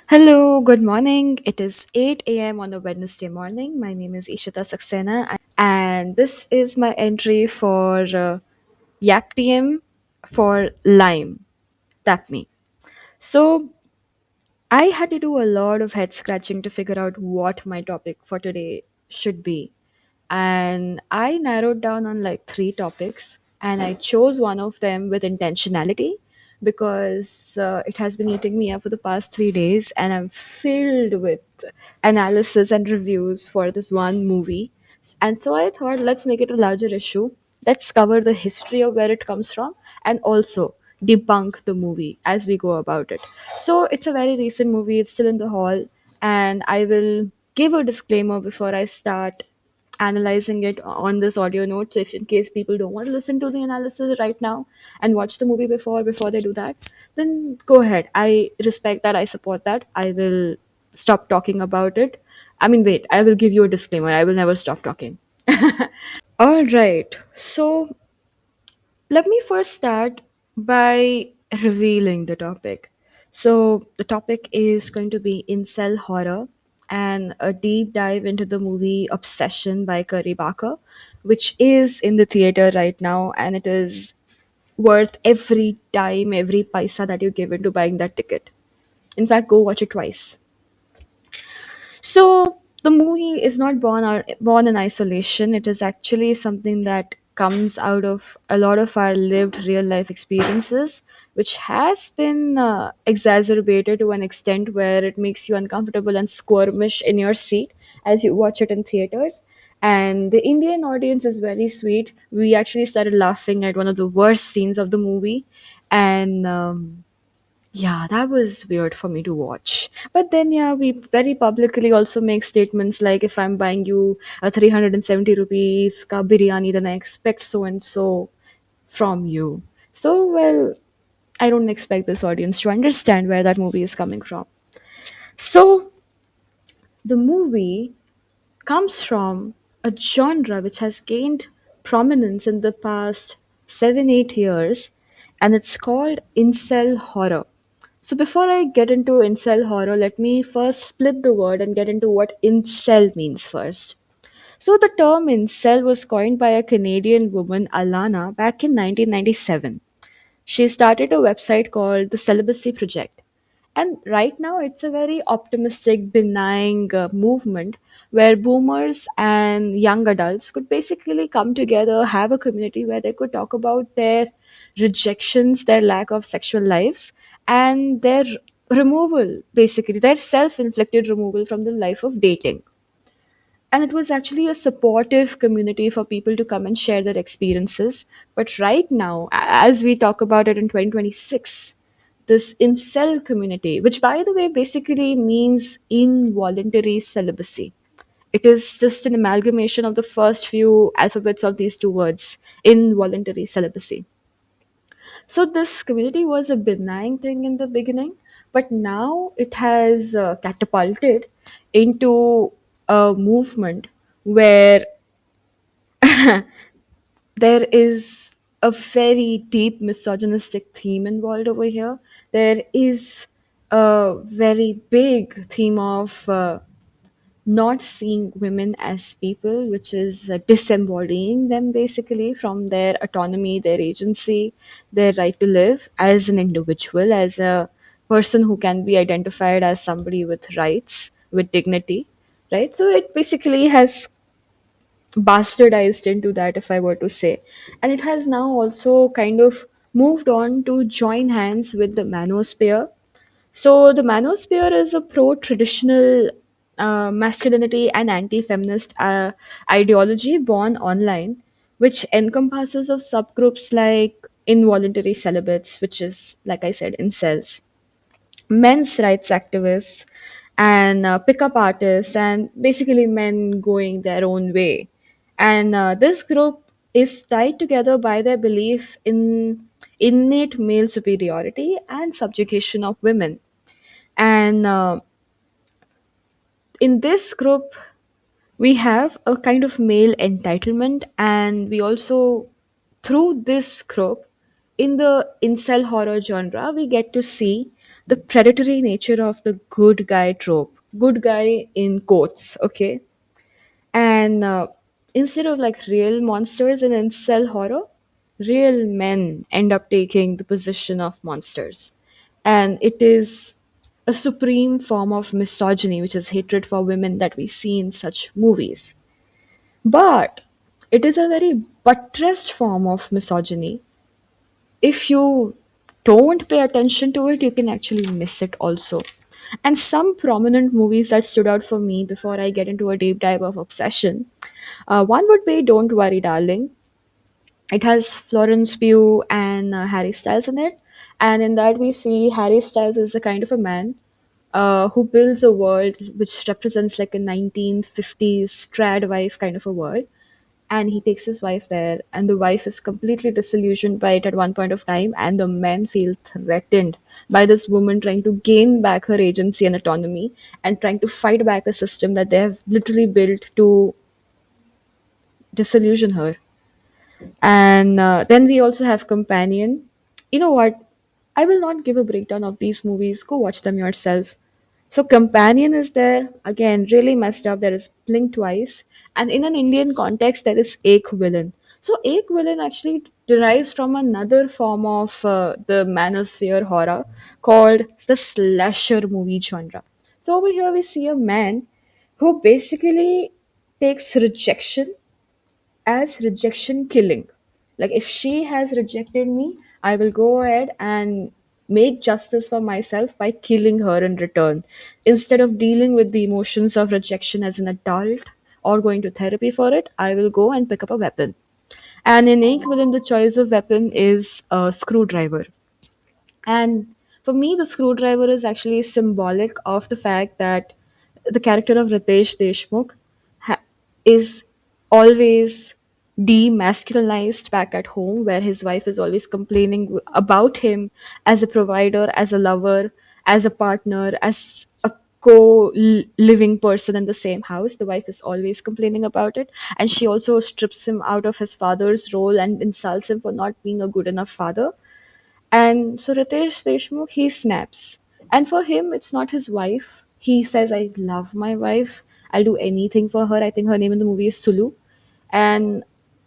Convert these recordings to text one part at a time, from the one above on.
Hello, good morning. It is 8 a.m. on a Wednesday morning. My name is Ishita Saxena, and this is my entry for YapTM for Lime. Tap me. So, I had to do a lot of head scratching to figure out what my topic for today should be. And I narrowed down on like three topics, and I chose one of them with intentionality because it has been eating me up for the past 3 days, and I'm filled with analysis and reviews for this one movie. And so I thought, let's make it a larger issue. Let's cover the history of where it comes from and also debunk the movie as we go about it. So it's a very recent movie, it's still in the hall, and I will give a disclaimer before I start analyzing it on this audio note. So if in case people don't want to listen to the analysis right now and watch the movie before they do that, then go ahead. I respect that, I support that. I will stop talking about it. I mean, wait, I will give you a disclaimer. I will never stop talking. All right. So let me first start by revealing the topic. So, the topic is going to be incel horror and a deep dive into the movie Obsession by Curry Barker, which is in the theater right now, and it is worth every time, every paisa that you give into buying that ticket. In fact, go watch it twice. So the movie is not born in isolation. It is actually something that comes out of a lot of our lived real life experiences, which has been exacerbated to an extent where it makes you uncomfortable and squirmish in your seat as you watch it in theaters. And the Indian audience is very sweet. We actually started laughing at one of the worst scenes of the movie, and yeah, that was weird for me to watch. But then, yeah, we very publicly also make statements like, if I'm buying you a 370 rupees ka biryani, then I expect so and so from you. So, well, I don't expect this audience to understand where that movie is coming from. So, the movie comes from a genre which has gained prominence in the past 7 8 years, and it's called incel horror. So, before I get into incel horror, let me first split the word and get into what incel means first. So, the term incel was coined by a Canadian woman, Alana, back in 1997. She started a website called the Celibacy Project. And right now, it's a very optimistic, benign movement where boomers and young adults could basically come together, have a community where they could talk about their rejections, their lack of sexual lives, and their removal, basically, their self inflicted removal from the life of dating. And it was actually a supportive community for people to come and share their experiences. But right now, as we talk about it in 2026, this incel community, which by the way basically means involuntary celibacy, it is just an amalgamation of the first few alphabets of these two words, involuntary celibacy. So this community was a benign thing in the beginning, but now it has catapulted into a movement where there is a very deep misogynistic theme involved over here. There is a very big theme of not seeing women as people, which is disembodying them basically from their autonomy, their agency, their right to live as an individual, as a person who can be identified as somebody with rights, with dignity, right? So it basically has bastardized into that, if I were to say. And it has now also kind of moved on to join hands with the manosphere. So the manosphere is a pro-traditional masculinity and anti-feminist ideology born online, which encompasses of subgroups like involuntary celibates, which is, like I said, incels, men's rights activists, and pickup artists, and basically men going their own way. And this group is tied together by their belief in innate male superiority and subjugation of women. And in this group, we have a kind of male entitlement, and we also, through this group, in the incel horror genre, we get to see the predatory nature of the good guy trope. Good guy in quotes, okay? And instead of like real monsters in incel horror, real men end up taking the position of monsters. And it is a supreme form of misogyny, which is hatred for women that we see in such movies. But it is a very buttressed form of misogyny. If you don't pay attention to it, you can actually miss it also. And some prominent movies that stood out for me before I get into a deep dive of Obsession, one would be Don't Worry, Darling. It has Florence Pugh and Harry Styles in it. And in that, we see Harry Styles is a kind of a man who builds a world which represents like a 1950s trad wife kind of a world. And he takes his wife there, and the wife is completely disillusioned by it at one point of time. And the men feel threatened by this woman trying to gain back her agency and autonomy and trying to fight back a system that they have literally built to disillusion her. And then we also have Companion. You know what? I will not give a breakdown of these movies. Go watch them yourself. So Companion is there. Again, really messed up. There is Blink Twice. And in an Indian context, there is Ek Villain. So Ek Villain actually derives from another form of the manosphere horror called the slasher movie genre. So over here we see a man who basically takes rejection as rejection killing. Like if she has rejected me, I will go ahead and make justice for myself by killing her in return. Instead of dealing with the emotions of rejection as an adult or going to therapy for it, I will go and pick up a weapon. And in Ink Within, the choice of weapon is a screwdriver. And for me, the screwdriver is actually symbolic of the fact that the character of Ritesh Deshmukh is always demasculinized back at home, where his wife is always complaining about him as a provider, as a lover, as a partner, as a co-living person in the same house. The wife is always complaining about it, and she also strips him out of his father's role and insults him for not being a good enough father. And so Ritesh Deshmukh, he snaps. And for him, it's not his wife. He says, I love my wife. I'll do anything for her. I think her name in the movie is Sulu. And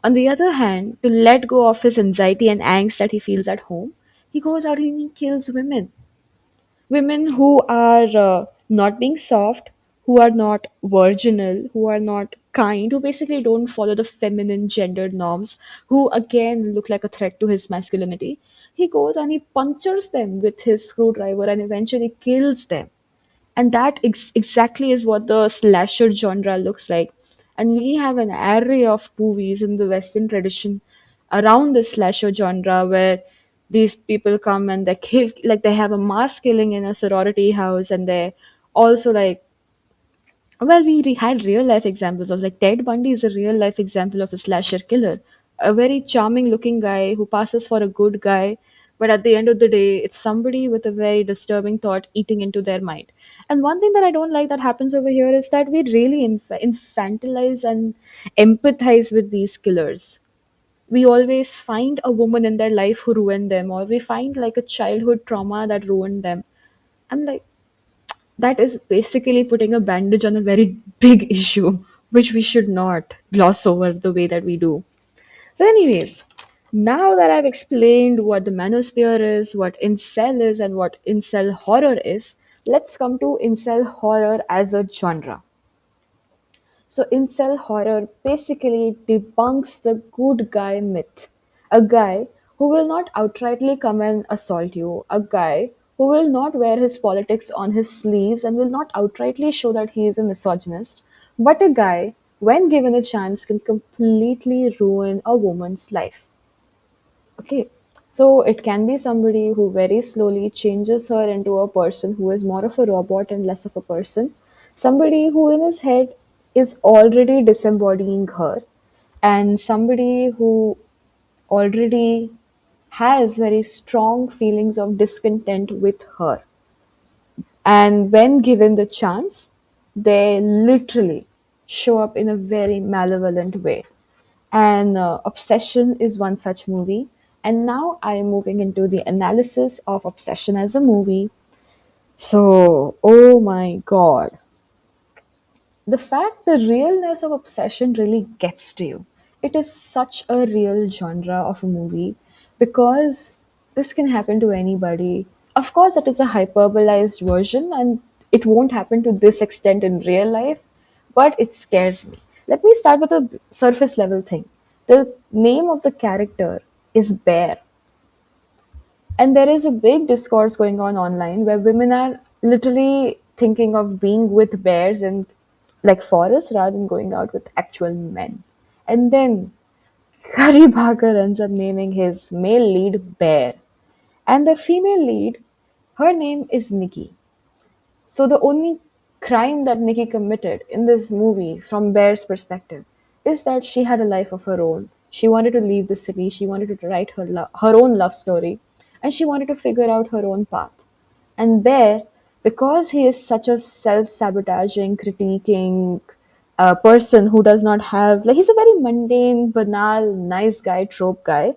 on the other hand, to let go of his anxiety and angst that he feels at home, he goes out and he kills women. Women who are not being soft, who are not virginal, who are not kind, who basically don't follow the feminine gendered norms, who again look like a threat to his masculinity. He goes and he punctures them with his screwdriver and eventually kills them. And that exactly is what the slasher genre looks like. And we have an array of movies in the Western tradition around the slasher genre where these people come and they kill, like they have a mass killing in a sorority house, and they also like, well, we had real life examples of like Ted Bundy is a real life example of a slasher killer, a very charming looking guy who passes for a good guy, but at the end of the day, it's somebody with a very disturbing thought eating into their mind. And one thing that I don't like that happens over here is that we really infantilize and empathize with these killers. We always find a woman in their life who ruined them, or we find like a childhood trauma that ruined them. I'm like, that is basically putting a bandage on a very big issue, which we should not gloss over the way that we do. So, anyways, now that I've explained what the manosphere is, what incel is, and what incel horror is, let's come to incel horror as a genre. So, incel horror basically debunks the good guy myth. A guy who will not outrightly come and assault you, a guy who will not wear his politics on his sleeves and will not outrightly show that he is a misogynist, but a guy, when given a chance, can completely ruin a woman's life. Okay, so it can be somebody who very slowly changes her into a person who is more of a robot and less of a person. Somebody who in his head is already disembodying her, and somebody who already has very strong feelings of discontent with her. And when given the chance, they literally show up in a very malevolent way. And Obsession is one such movie. And now I am moving into the analysis of Obsession as a movie. So, oh my god, the fact the realness of obsession really gets to you. It is such a real genre of a movie because this can happen to anybody. Of course, it is a hyperbolized version and it won't happen to this extent in real life, but it scares me. Let me start with a surface level thing. The name of the character is Bear, and there is a big discourse going on online where women are literally thinking of being with bears in like forests rather than going out with actual men. And then Kari Bhagar ends up naming his male lead Bear. And the female lead, her name is Nikki. So the only crime that Nikki committed in this movie, from Bear's perspective, is that she had a life of her own. She wanted to leave the city. She wanted to write her own love story, and she wanted to figure out her own path. And Bear, because he is such a self-sabotaging, critiquing person who does not have like he's a very mundane, banal, nice guy, trope guy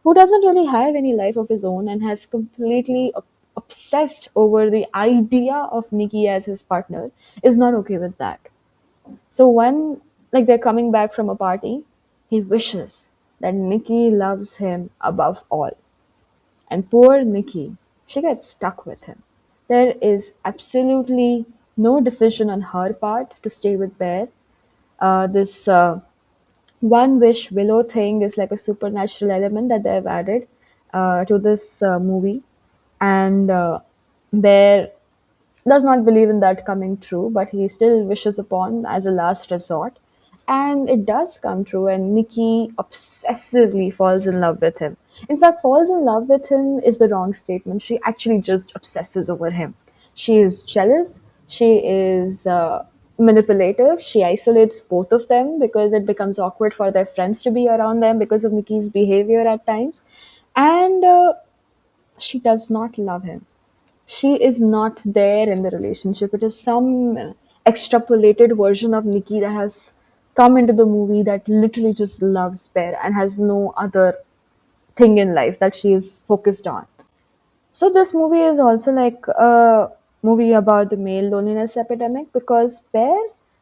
who doesn't really have any life of his own and has completely obsessed over the idea of Nikki as his partner, is not okay with that. So when like they're coming back from a party, he wishes that Nikki loves him above all. And poor Nikki, she gets stuck with him. There is absolutely no decision on her part to stay with Bear. This one wish willow thing is like a supernatural element that they've added to this movie, and Bear does not believe in that coming true, but he still wishes upon as a last resort. And it does come true, and Nikki obsessively falls in love with him. In fact, falls in love with him is the wrong statement. She actually just obsesses over him. She is jealous, she is manipulative, she isolates both of them because it becomes awkward for their friends to be around them because of Nikki's behavior at times. And she does not love him. She is not there in the relationship. It is some extrapolated version of Nikki that has come into the movie that literally just loves Bear and has no other thing in life that she is focused on. So this movie is also like a movie about the male loneliness epidemic because Bear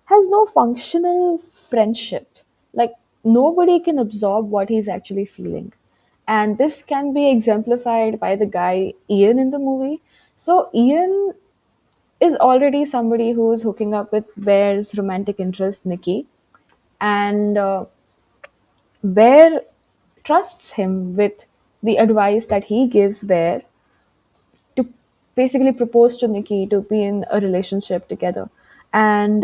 has no functional friendship. Like nobody can absorb what he's actually feeling. And this can be exemplified by the guy Ian in the movie. So Ian is already somebody who's hooking up with Bear's romantic interest, Nikki. And Bear trusts him with the advice that he gives Bear to basically propose to Nikki to be in a relationship together. And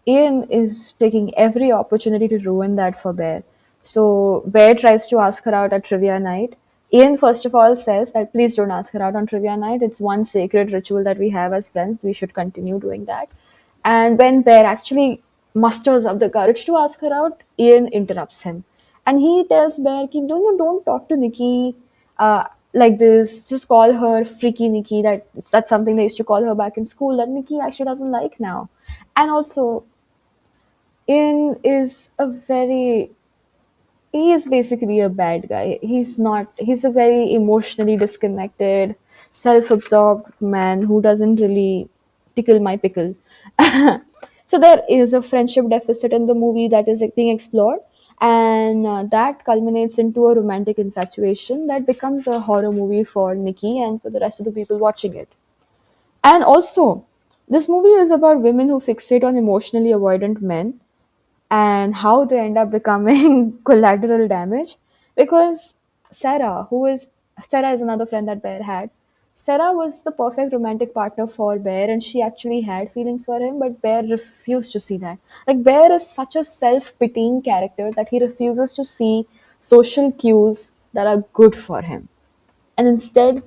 Ian is taking every opportunity to ruin that for Bear. So Bear tries to ask her out at trivia night. Ian, first of all, says that please don't ask her out on trivia night. It's one sacred ritual that we have as friends. We should continue doing that. And when Bear actually musters up the courage to ask her out, Ian interrupts him. And he tells Bear, don't talk to Nikki like this. Just call her Freaky Nikki. That's something they used to call her back in school that Nikki actually doesn't like now. And also, Ian is a very he is basically a bad guy. He's a very emotionally disconnected, self-absorbed man who doesn't really tickle my pickle. So there is a friendship deficit in the movie that is being explored, and that culminates into a romantic infatuation that becomes a horror movie for Nikki and for the rest of the people watching it. And also, this movie is about women who fixate on emotionally avoidant men and how they end up becoming collateral damage because sarah who is Sarah is another friend that Bear had. Sarah was the perfect romantic partner for Bear and she actually had feelings for him, but Bear refused to see that. Like Bear is such a self-pitying character that he refuses to see social cues that are good for him, and instead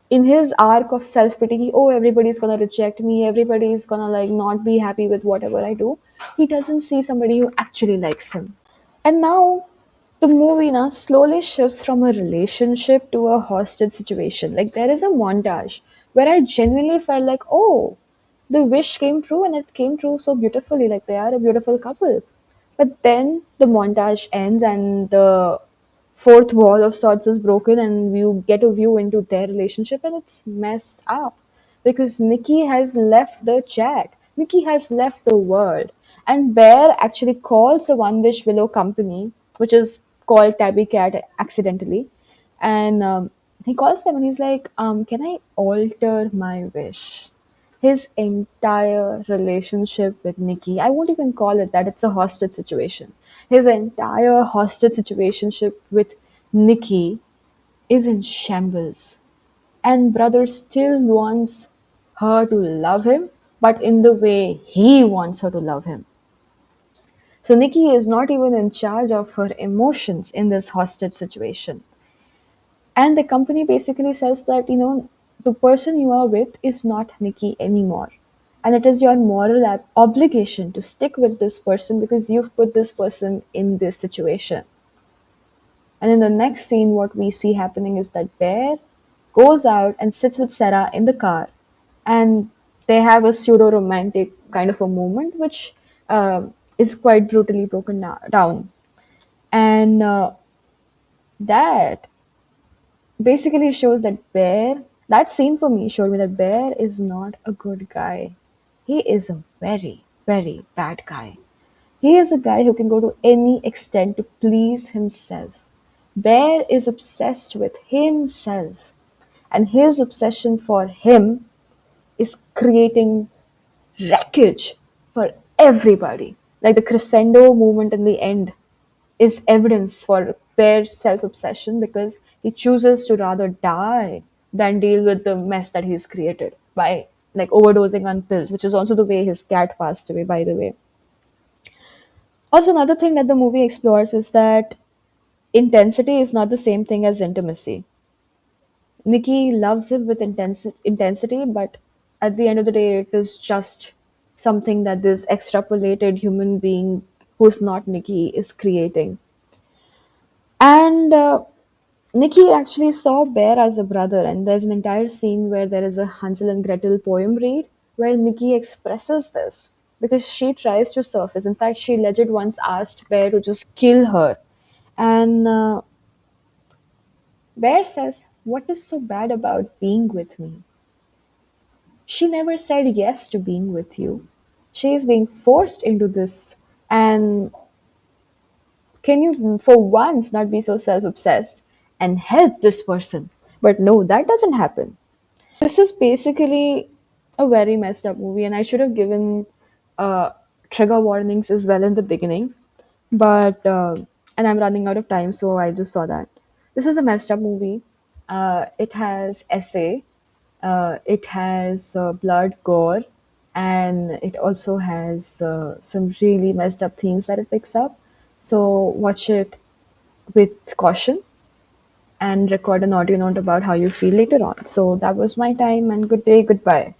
in his arc of self-pity, oh, everybody's gonna reject me, everybody's gonna like not be happy with whatever I do, he doesn't see somebody who actually likes him. And now the movie now slowly shifts from a relationship to a hostage situation. Like there is a montage where I genuinely felt like, oh, the wish came true and it came true so beautifully. Like they are a beautiful couple. But then the montage ends and the fourth wall of sorts is broken and you get a view into their relationship and it's messed up. because Nikki has left the chat. Nikki has left the world. And Bear actually calls the One Wish Willow Company, which is called Tabby Cat accidentally. And he calls them and he's like, can I alter my wish? His entire relationship with Nikki, I won't even call it that, it's a hostage situation. His entire hostage situationship with Nikki is in shambles. And brother still wants her to love him, but in the way he wants her to love him. So Nikki is not even in charge of her emotions in this hostage situation. And the company basically says that, the person you are with is not Nikki anymore. And it is your moral obligation to stick with this person because you've put this person in this situation. And in the next scene, what we see happening is that Bear goes out and sits with Sarah in the car, and they have a pseudo romantic kind of a moment, which is quite brutally broken down. And that basically shows that that scene for me showed me that Bear is not a good guy. He is a very, very bad guy. He is a guy who can go to any extent to please himself. Bear is obsessed with himself, and his obsession for him is creating wreckage for everybody. Like the crescendo moment in the end is evidence for Bear's self obsession because he chooses to rather die than deal with the mess that he's created by like overdosing on pills, which is also the way his cat passed away, by the way. Also, another thing that the movie explores is that intensity is not the same thing as intimacy. Nikki loves him with intensity, but at the end of the day, it is just something that this extrapolated human being who's not Nikki is creating. And Nikki actually saw Bear as a brother, and there's an entire scene where there is a Hansel and Gretel poem read where Nikki expresses this because she tries to surface. In fact, she legit once asked Bear to just kill her. And Bear says, "What is so bad about being with me?" She never said yes to being with you. She is being forced into this. And can you, for once, not be so self obsessed and help this person? But no, that doesn't happen. This is basically a very messed up movie, and I should have given trigger warnings as well in the beginning. But, and I'm running out of time, so I just saw that. This is a messed up movie. It has essay, it has blood, gore, and it also has some really messed up themes that it picks up. So watch it with caution and record an audio note about how you feel later on. So that was my time, and good day, goodbye.